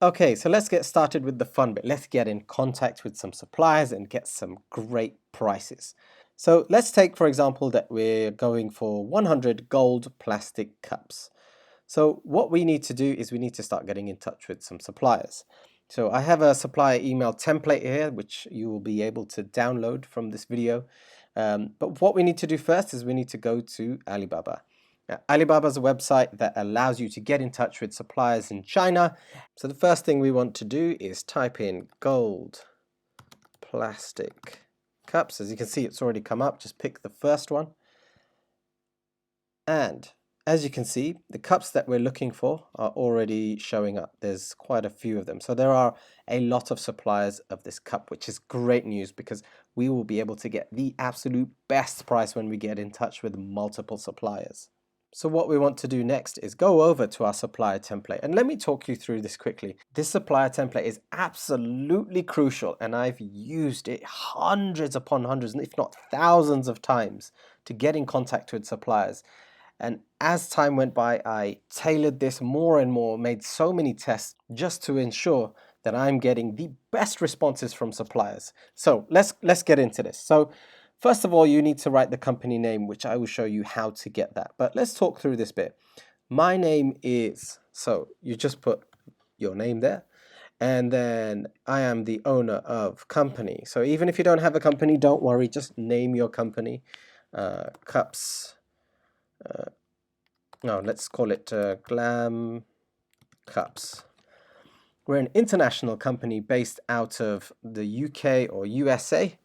Okay, so let's get started with the fun bit. Let's get in contact with some suppliers and get some great prices. So let's take, for example, that we're going for 100 gold plastic cups. So what we need to do is we need to start getting in touch with some suppliers. So I have a supplier email template here, which you will be able to download from this video. But what we need to do first is we need to go to Alibaba. Now, Alibaba is a website that allows you to get in touch with suppliers in China. So the first thing we want to do is type in gold plastic cups. As you can see, it's already come up. Just pick the first one. And as you can see, the cups that we're looking for are already showing up. There's quite a few of them. So there are a lot of suppliers of this cup, which is great news because we will be able to get the absolute best price when we get in touch with multiple suppliers. So what we want to do next is go over to our supplier template, and let me talk you through this quickly. This supplier template is absolutely crucial, and I've used it hundreds upon hundreds, if not thousands of times to get in contact with suppliers. And as time went by, I tailored this more and more, made so many tests just to ensure that I'm getting the best responses from suppliers. So let's get into this. So first of all, you need to write the company name, which I will show you how to get that. But let's talk through this bit. My name is, so you just put your name there. And then I am the owner of company. So even if you don't have a company, don't worry, just name your company. Cups. No, let's call it Glam Cups. We're an international company based out of the UK or USA,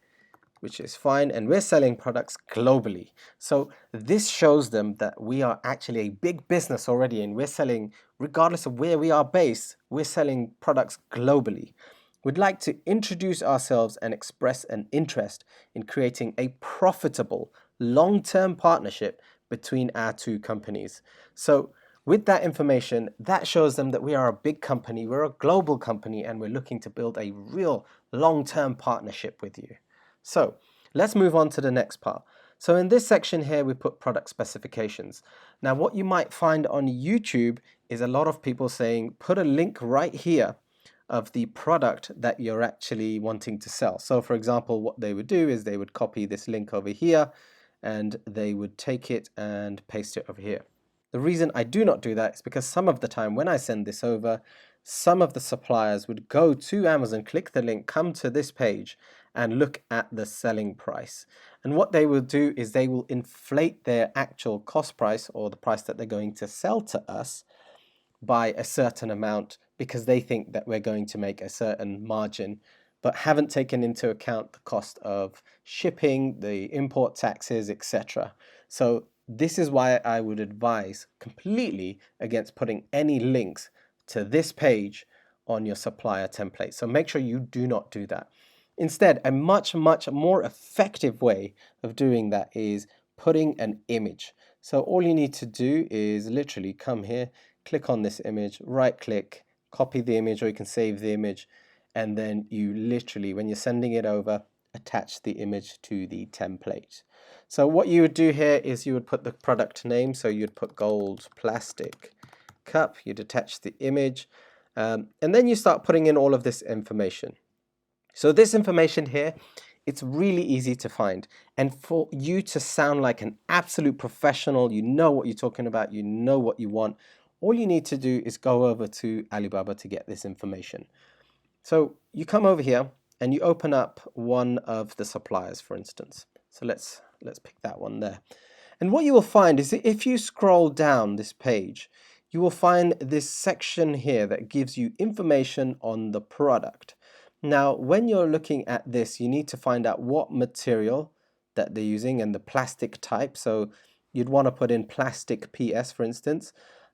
which is fine, and we're selling products globally. So this shows them that we are actually a big business already, and we're selling, regardless of where we are based, we're selling products globally. We'd like to introduce ourselves and express an interest in creating a profitable long-term partnership between our two companies. So with that information, that shows them that we are a big company, we're a global company, and we're looking to build a real long-term partnership with you. So let's move on to the next part. So in this section here, we put product specifications. Now, what you might find on YouTube is a lot of people saying, put a link right here of the product that you're actually wanting to sell. So for example, what they would do is they would copy this link over here and they would take it and paste it over here. The reason I do not do that is because some of the time when I send this over, some of the suppliers would go to Amazon, click the link, come to this page and look at the selling price. And what they will do is they will inflate their actual cost price, or the price that they're going to sell to us, by a certain amount because they think that we're going to make a certain margin, but haven't taken into account the cost of shipping, the import taxes, etc. So this is why I would advise completely against putting any links to this page on your supplier template. So make sure you do not do that. Instead, a much more effective way of doing that is putting an image. So all you need to do is literally come here, click on this image, right click, copy the image, or you can save the image, and then you literally, when you're sending it over, attach the image to the template. So what you would do here is you would put the product name, so you'd put gold plastic cup, you'd attach the image, and then you start putting in all of this information. So this information here, it's really easy to find, and for you to sound like an absolute professional, you know what you're talking about, you know what you want, all you need to do is go over to Alibaba to get this information. So you come over here and you open up one of the suppliers, for instance. So let's pick that one there. And what you will find is that if you scroll down this page, you will find this section here that gives you information on the product. Now, when you're looking at this, you need to find out what material that they're using and the plastic type. So you'd want to put in plastic PS, for instance.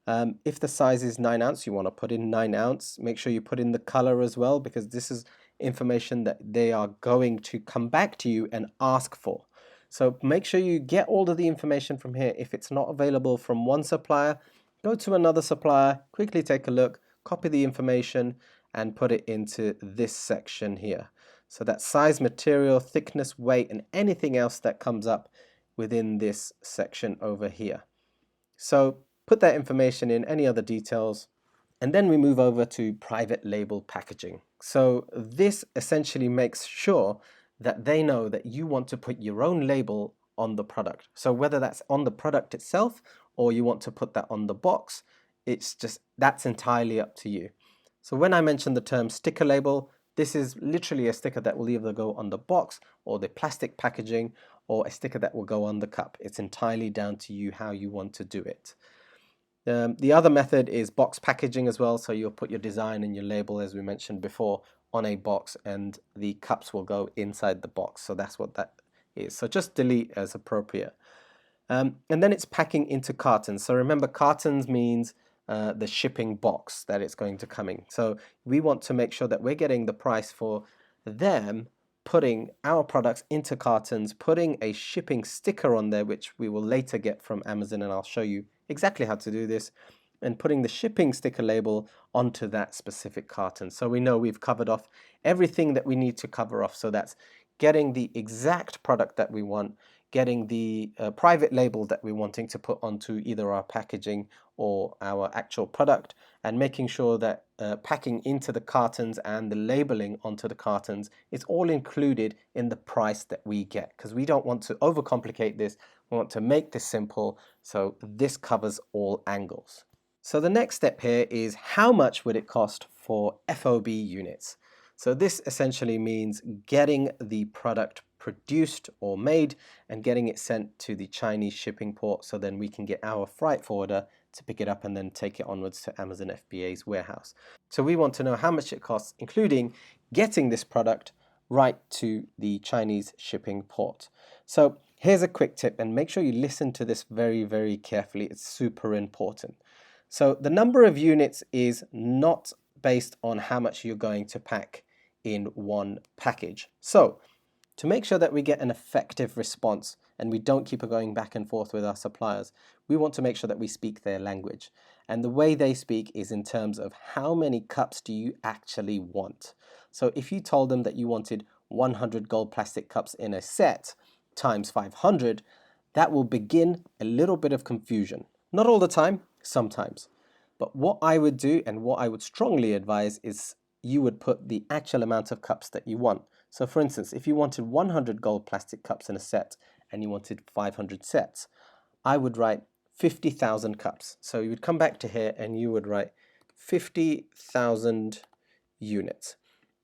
If the size is 9 ounce, you want to put in 9 ounce. Make sure you put in the color as well, because this is information that they are going to come back to you and ask for. So make sure you get all of the information from here. If it's not available from one supplier, go to another supplier, quickly take a look, copy the information, and put it into this section here. So that size, material, thickness, weight, and anything else that comes up within this section over here. So put that information in, any other details, And then we move over to private label packaging. So this essentially makes sure that they know that you want to put your own label on the product. So whether that's on the product itself or you want to put that on the box, that's entirely up to you. So when I mentioned the term sticker label, this is literally a sticker that will either go on the box or the plastic packaging, or a sticker that will go on the cup. It's entirely down to you how you want to do it. The other method is box packaging as well. So you'll put your design and your label, as we mentioned before, on a box, and the cups will go inside the box. So that's what that is. So just delete as appropriate. And then it's packing into cartons. So remember, cartons means the shipping box that it's going to come in. So we want to make sure that we're getting the price for them putting our products into cartons, putting a shipping sticker on there, which we will later get from Amazon, and I'll show you exactly how to do this, and putting the shipping sticker label onto that specific carton. So we know we've covered off everything that we need to cover off. So that's getting the exact product that we want, getting the private label that we're wanting to put onto either our packaging or our actual product, and making sure that packing into the cartons and the labeling onto the cartons is all included in the price that we get, because we don't want to overcomplicate this. We want to make this simple, so this covers all angles. So the next step here is, how much would it cost for FOB units? So this essentially means getting the product produced or made and getting it sent to the Chinese shipping port, so then we can get our freight forwarder to pick it up and then take it onwards to Amazon FBA's warehouse. So we want to know how much it costs, including getting this product right to the Chinese shipping port. So here's a quick tip, and make sure you listen to this very, very carefully. It's super important. So the number of units is not based on how much you're going to pack in one package. So to make sure that we get an effective response and we don't keep going back and forth with our suppliers, we want to make sure that we speak their language. And the way they speak is in terms of how many cups do you actually want. So if you told them that you wanted 100 gold plastic cups in a set times 500, that will begin a little bit of confusion. Not all the time, sometimes. But what I would do, and what I would strongly advise, is you would put the actual amount of cups that you want. So for instance, if you wanted 100 gold plastic cups in a set and you wanted 500 sets, I would write 50,000 cups. So you would come back to here and you would write 50,000 units.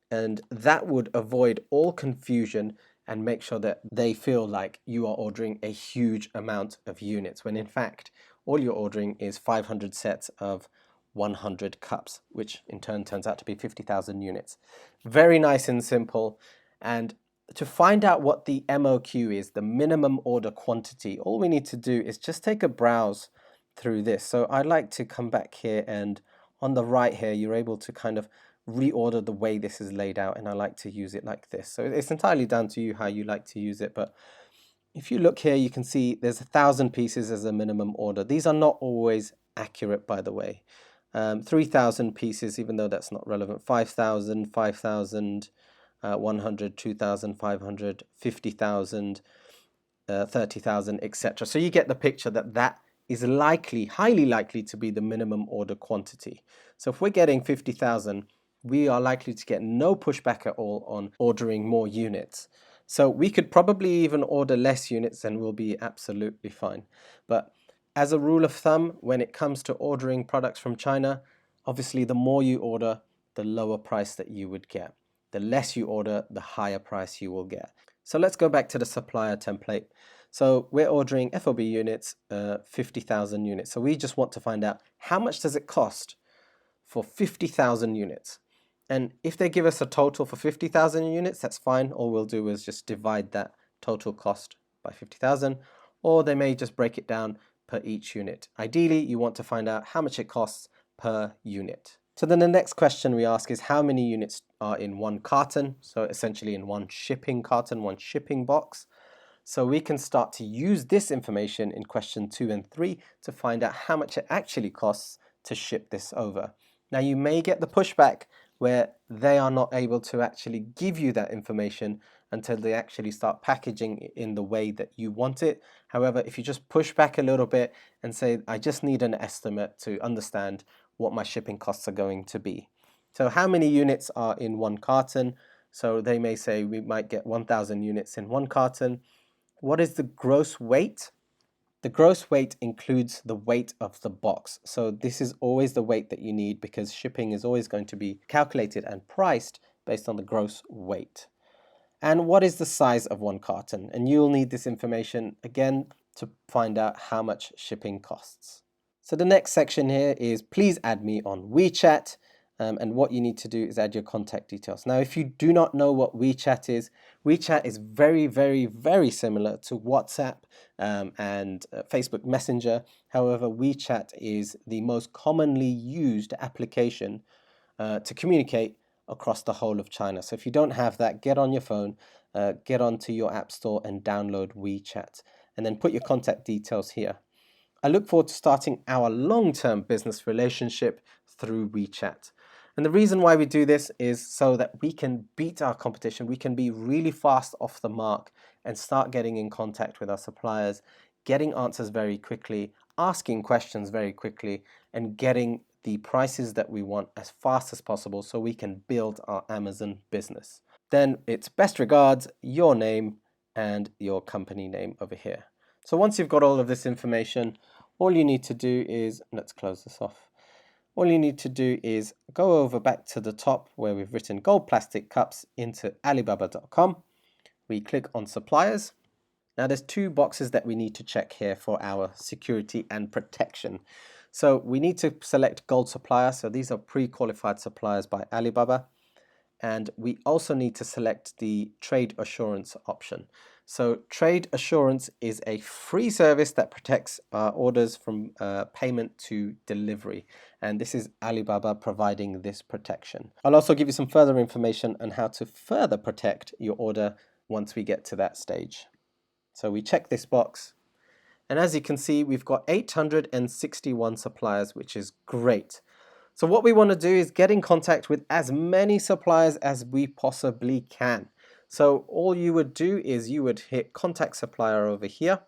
And that would avoid all confusion and make sure that they feel like you are ordering a huge amount of units, when in fact, all you're ordering is 500 sets of 100 cups, which in turn turns out to be 50,000 units. Very nice and simple. And to find out what the MOQ is, the minimum order quantity, all we need to do is just take a browse through this. So I'd like to come back here, and on the right here, you're able to kind of reorder the way this is laid out, and I like to use it like this. So it's entirely down to you how you like to use it, but if you look here, you can see there's 1,000 pieces as a minimum order. These are not always accurate, by the way. 3,000 pieces, even though that's not relevant. 5,000, 5,000, 100, 2,500, 50,000, 30,000, etc. So you get the picture that that is likely, highly likely to be the minimum order quantity. So if we're getting 50,000, we are likely to get no pushback at all on ordering more units. So we could probably even order less units and we'll be absolutely fine. But as a rule of thumb, when it comes to ordering products from China, obviously the more you order, the lower price that you would get. The less you order, the higher price you will get. So let's go back to the supplier template. So we're ordering FOB units, 50,000 units. So we just want to find out how much does it cost for 50,000 units. And if they give us a total for 50,000 units, that's fine. All we'll do is just divide that total cost by 50,000, or they may just break it down per each unit. Ideally, you want to find out how much it costs per unit. So then the next question we ask is, how many units are in one carton? So essentially in one shipping carton, one shipping box. So we can start to use this information in question 2 and 3 to find out how much it actually costs to ship this over. Now you may get the pushback where they are not able to actually give you that information until they actually start packaging it in the way that you want it. However, if you just push back a little bit and say, I just need an estimate to understand what my shipping costs are going to be. So how many units are in one carton? So they may say we might get 1,000 units in one carton. What is the gross weight? The gross weight includes the weight of the box. So this is always the weight that you need because shipping is always going to be calculated and priced based on the gross weight. And what is the size of one carton? And you'll need this information again to find out how much shipping costs. So the next section here is please add me on WeChat. And what you need to do is add your contact details. Now, if you do not know what WeChat is very, very, very similar to WhatsApp and Facebook Messenger. However, WeChat is the most commonly used application to communicate across the whole of China. So if you don't have that, get on your phone, get onto your app store and download WeChat, and then put your contact details here. I look forward to starting our long-term business relationship through WeChat. And the reason why we do this is so that we can beat our competition. We can be really fast off the mark and start getting in contact with our suppliers, getting answers very quickly, asking questions very quickly, and getting the prices that we want as fast as possible so we can build our Amazon business. Then it's best regards, your name, and your company name over here. So once you've got all of this information, all you need to do is, let's close this off. All you need to do is go over back to the top where we've written gold plastic cups into Alibaba.com. We click on suppliers. Now there's two boxes that we need to check here for our security and protection. So we need to select gold supplier. So these are pre-qualified suppliers by Alibaba. And we also need to select the trade assurance option. So trade assurance is a free service that protects orders from payment to delivery. And this is Alibaba providing this protection. I'll also give you some further information on how to further protect your order once we get to that stage. So we check this box. And as you can see, we've got 861 suppliers, which is great. So what we want to do is get in contact with as many suppliers as we possibly can. So all you would do is you would hit contact supplier over here,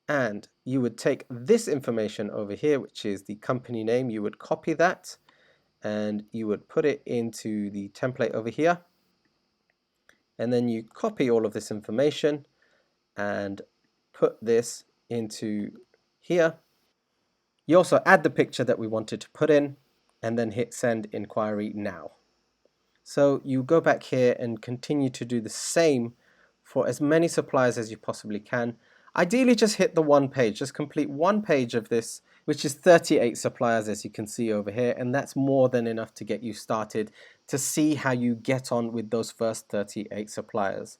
and you would take this information over here, which is the company name. You would copy that and you would put it into the template over here, and then you copy all of this information and put this into here. You also add the picture that we wanted to put in and then hit send inquiry now. So you go back here and continue to do the same for as many suppliers as you possibly can. Ideally just hit the one page, just complete one page of this, which is 38 suppliers as you can see over here, and that's more than enough to get you started to see how you get on with those first 38 suppliers.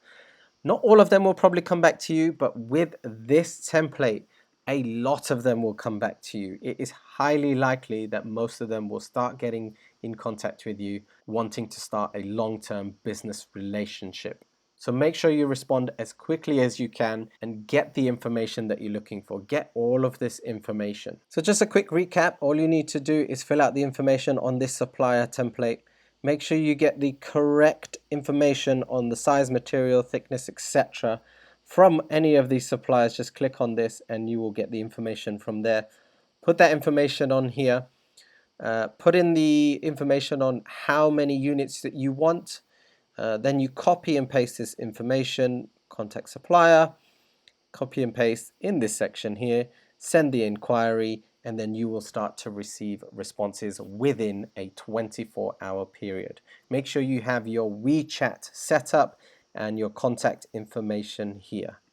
Not all of them will probably come back to you, but with this template, a lot of them will come back to you. It is highly likely that most of them will start getting in contact with you, wanting to start a long-term business relationship. So make sure you respond as quickly as you can and get the information that you're looking for. Get all of this information. So just a quick recap, all you need to do is fill out the information on this supplier template. Make sure you get the correct information on the size, material, thickness, etc. from any of these suppliers. Just click on this and you will get the information from there. Put that information on here. Put in the information on how many units that you want. Then you copy and paste this information, contact supplier, copy and paste in this section here, send the inquiry, and then you will start to receive responses within a 24-hour period. Make sure you have your WeChat set up and your contact information here.